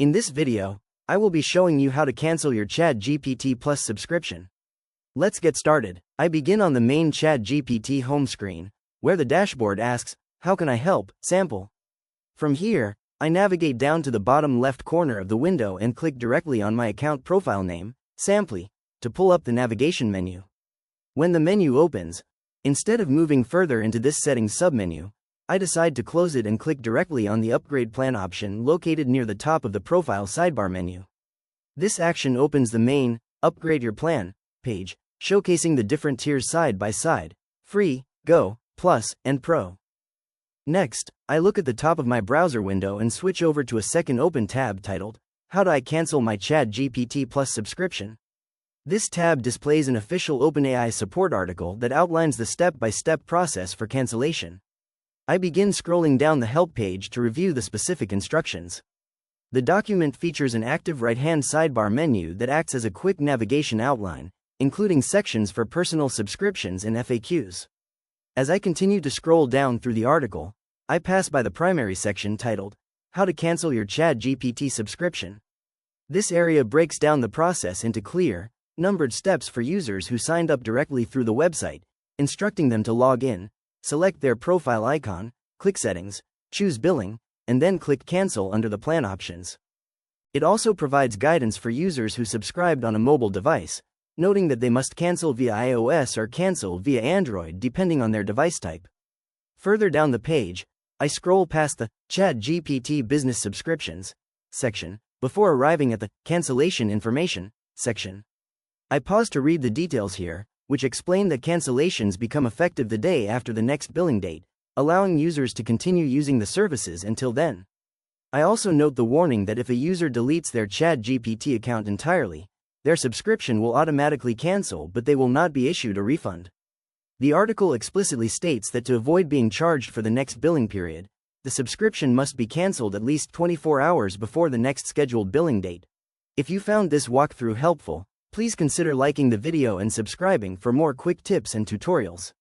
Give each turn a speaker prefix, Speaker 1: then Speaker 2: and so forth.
Speaker 1: In this video, I will be showing you how to cancel your Chatgpt Plus subscription. Let's get started. I begin on the main Chatgpt home screen, where the dashboard asks, "How can I help?" Sample. From here, I navigate down to the bottom left corner of the window and click directly on my account profile name, Samply, to pull up the navigation menu. When the menu opens, instead of moving further into this settings submenu, I decide to close it and click directly on the Upgrade Plan option located near the top of the Profile sidebar menu. This action opens the main Upgrade Your Plan page, showcasing the different tiers side by side: Free, Go, Plus, and Pro. Next, I look at the top of my browser window and switch over to a second open tab titled, "How do I cancel my Chatgpt Plus subscription?" This tab displays an official OpenAI support article that outlines the step-by-step process for cancellation. I begin scrolling down the help page to review the specific instructions. The document features an active right-hand sidebar menu that acts as a quick navigation outline, including sections for personal subscriptions and FAQs. As I continue to scroll down through the article, I pass by the primary section titled, "How to cancel your Chatgpt subscription." This area breaks down the process into clear, numbered steps for users who signed up directly through the website, instructing them to log in, select their profile icon, click Settings, choose Billing, and then click Cancel under the plan options. It also provides guidance for users who subscribed on a mobile device, noting that they must cancel via iOS or cancel via Android depending on their device type. Further down the page, I scroll past the Chatgpt Business Subscriptions section before arriving at the Cancellation Information section. I pause to read the details here, which explain that cancellations become effective the day after the next billing date, allowing users to continue using the services until then. I also note the warning that if a user deletes their Chatgpt account entirely, their subscription will automatically cancel, but they will not be issued a refund. The article explicitly states that to avoid being charged for the next billing period, the subscription must be canceled at least 24 hours before the next scheduled billing date. If you found this walkthrough helpful, please consider liking the video and subscribing for more quick tips and tutorials.